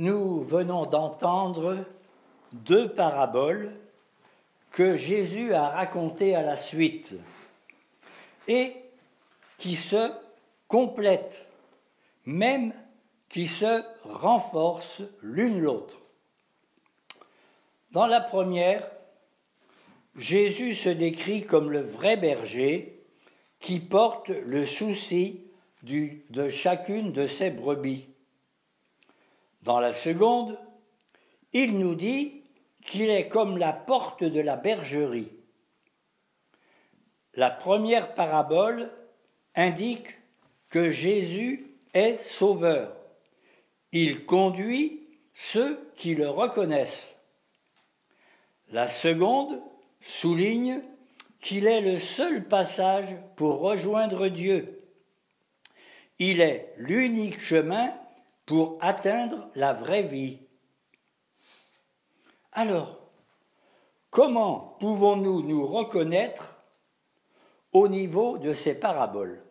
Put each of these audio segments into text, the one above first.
Nous venons d'entendre deux paraboles que Jésus a racontées à la suite et qui se complètent, même qui se renforcent l'une l'autre. Dans la première, Jésus se décrit comme le vrai berger qui porte le souci de chacune de ses brebis. Dans la seconde, il nous dit qu'il est comme la porte de la bergerie. La première parabole indique que Jésus est sauveur. Il conduit ceux qui le reconnaissent. La seconde souligne qu'il est le seul passage pour rejoindre Dieu. Il est l'unique chemin pour atteindre la vraie vie. Alors, comment pouvons-nous nous reconnaître au niveau de ces paraboles?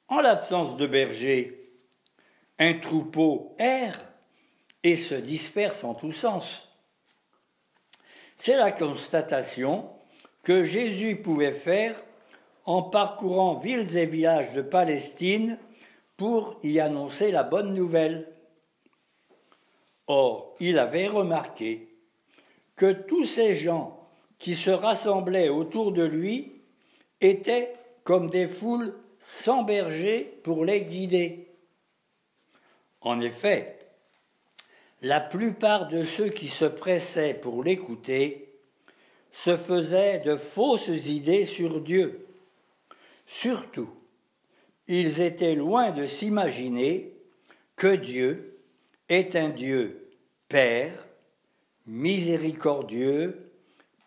En l'absence de berger, un troupeau erre et se disperse en tous sens. C'est la constatation que Jésus pouvait faire en parcourant villes et villages de Palestine pour y annoncer la bonne nouvelle. Or, il avait remarqué que tous ces gens qui se rassemblaient autour de lui étaient comme des foules sans berger pour les guider. En effet, la plupart de ceux qui se pressaient pour l'écouter se faisaient de fausses idées sur Dieu. Surtout, ils étaient loin de s'imaginer que Dieu est un Dieu Père, miséricordieux,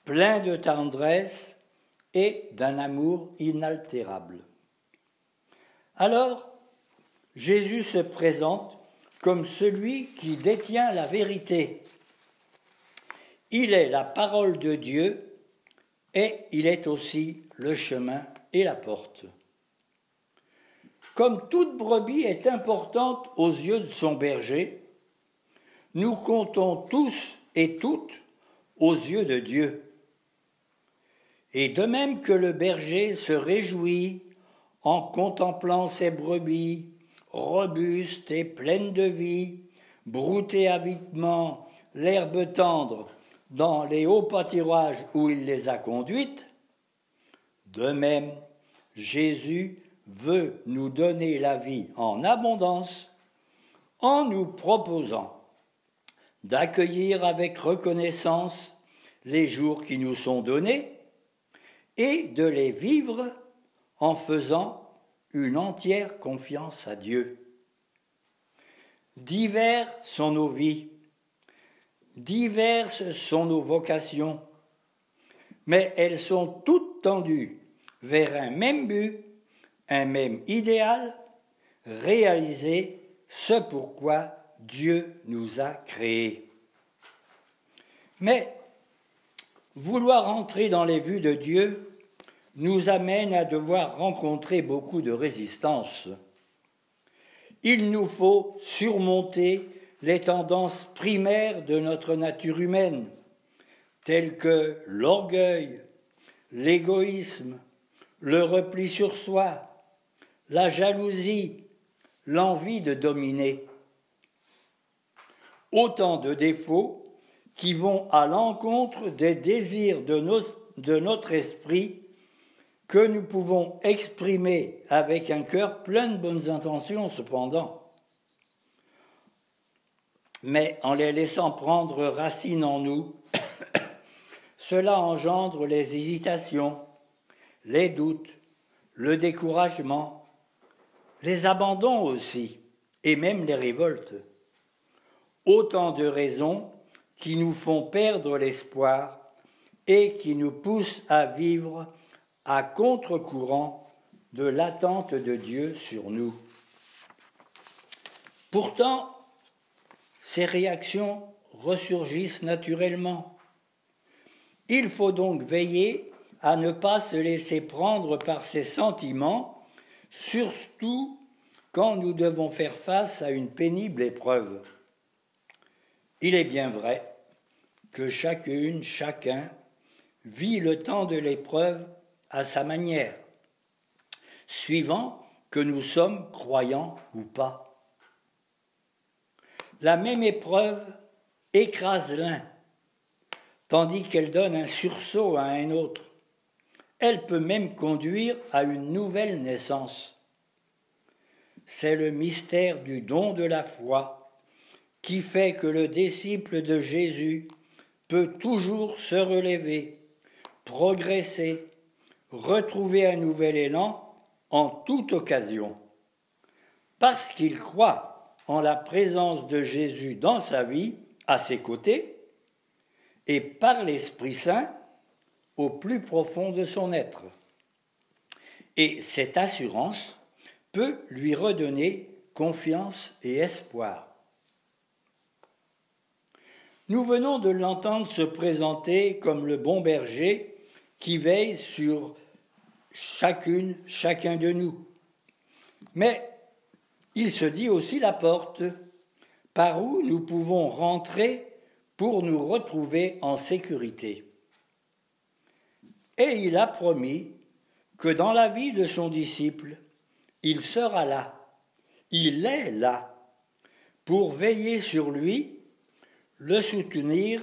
plein de tendresse et d'un amour inaltérable. Alors, Jésus se présente comme celui qui détient la vérité. Il est la parole de Dieu et il est aussi le chemin et la porte. Comme toute brebis est importante aux yeux de son berger, nous comptons tous et toutes aux yeux de Dieu. Et de même que le berger se réjouit en contemplant ses brebis, robustes et pleines de vie, broutées avidement l'herbe tendre dans les hauts pâturages où il les a conduites, de même, Jésus veut nous donner la vie en abondance en nous proposant d'accueillir avec reconnaissance les jours qui nous sont donnés et de les vivre en faisant une entière confiance à Dieu. Diverses sont nos vies, diverses sont nos vocations, mais elles sont toutes tendues vers un même but, un même idéal, réaliser ce pourquoi Dieu nous a créés. Mais vouloir entrer dans les vues de Dieu nous amène à devoir rencontrer beaucoup de résistance. Il nous faut surmonter les tendances primaires de notre nature humaine, telles que l'orgueil, l'égoïsme, le repli sur soi, la jalousie, l'envie de dominer. Autant de défauts qui vont à l'encontre des désirs de notre esprit que nous pouvons exprimer avec un cœur plein de bonnes intentions cependant. Mais en les laissant prendre racine en nous, cela engendre les hésitations, les doutes, le découragement, les abandons aussi, et même les révoltes. Autant de raisons qui nous font perdre l'espoir et qui nous poussent à vivre à contre-courant de l'attente de Dieu sur nous. Pourtant, ces réactions ressurgissent naturellement. Il faut donc veiller à ne pas se laisser prendre par ces sentiments, surtout quand nous devons faire face à une pénible épreuve. Il est bien vrai que chacune, chacun vit le temps de l'épreuve à sa manière, suivant que nous sommes croyants ou pas. La même épreuve écrase l'un, tandis qu'elle donne un sursaut à un autre. Elle peut même conduire à une nouvelle naissance. C'est le mystère du don de la foi qui fait que le disciple de Jésus peut toujours se relever, progresser, retrouver un nouvel élan en toute occasion. Parce qu'il croit en la présence de Jésus dans sa vie, à ses côtés, et par l'Esprit Saint, au plus profond de son être. Et cette assurance peut lui redonner confiance et espoir. Nous venons de l'entendre se présenter comme le bon berger qui veille sur chacune, chacun de nous. Mais il se dit aussi la porte par où nous pouvons rentrer pour nous retrouver en sécurité. Et il a promis que dans la vie de son disciple, il sera là, il est là, pour veiller sur lui, le soutenir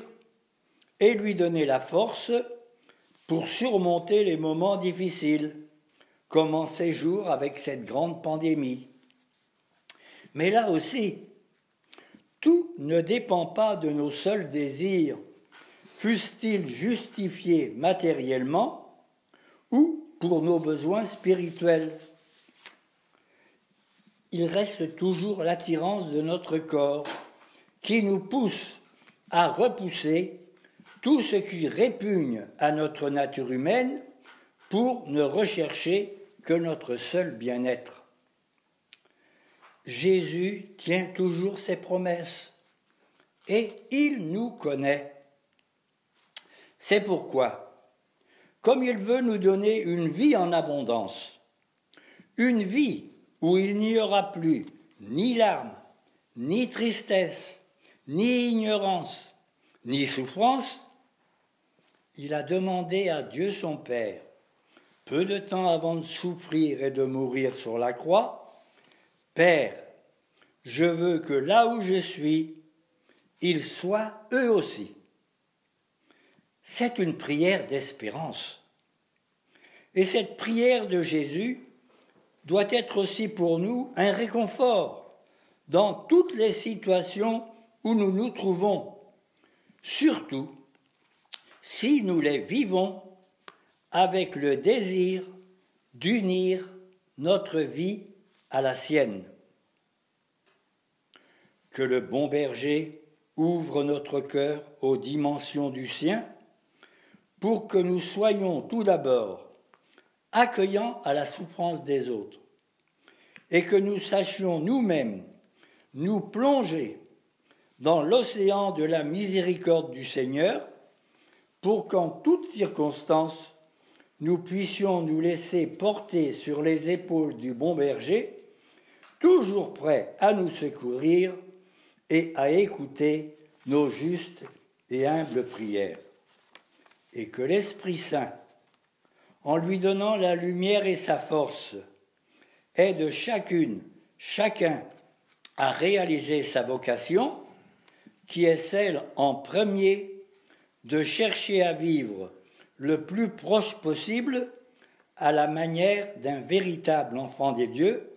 et lui donner la force pour surmonter les moments difficiles, comme en ces jours avec cette grande pandémie. Mais là aussi, tout ne dépend pas de nos seuls désirs, fussent-ils justifiés matériellement ou pour nos besoins spirituels. Il reste toujours l'attirance de notre corps qui nous pousse à repousser tout ce qui répugne à notre nature humaine pour ne rechercher que notre seul bien-être. Jésus tient toujours ses promesses et il nous connaît. C'est pourquoi, comme il veut nous donner une vie en abondance, une vie où il n'y aura plus ni larmes, ni tristesse, ni ignorance, ni souffrance, il a demandé à Dieu son Père, peu de temps avant de souffrir et de mourir sur la croix, « Père, je veux que là où je suis, ils soient eux aussi. » C'est une prière d'espérance. Et cette prière de Jésus doit être aussi pour nous un réconfort dans toutes les situations où nous nous trouvons, surtout si nous les vivons avec le désir d'unir notre vie à la sienne. Que le bon berger ouvre notre cœur aux dimensions du sien pour que nous soyons tout d'abord accueillants à la souffrance des autres et que nous sachions nous-mêmes nous plonger dans l'océan de la miséricorde du Seigneur pour qu'en toutes circonstances, nous puissions nous laisser porter sur les épaules du bon berger, toujours prêt à nous secourir et à écouter nos justes et humbles prières. Et que l'Esprit Saint, en lui donnant la lumière et sa force, aide chacune, chacun à réaliser sa vocation, qui est celle en premier de chercher à vivre le plus proche possible à la manière d'un véritable enfant des dieux,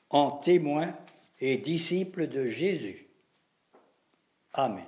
en témoin et disciple de Jésus. Amen.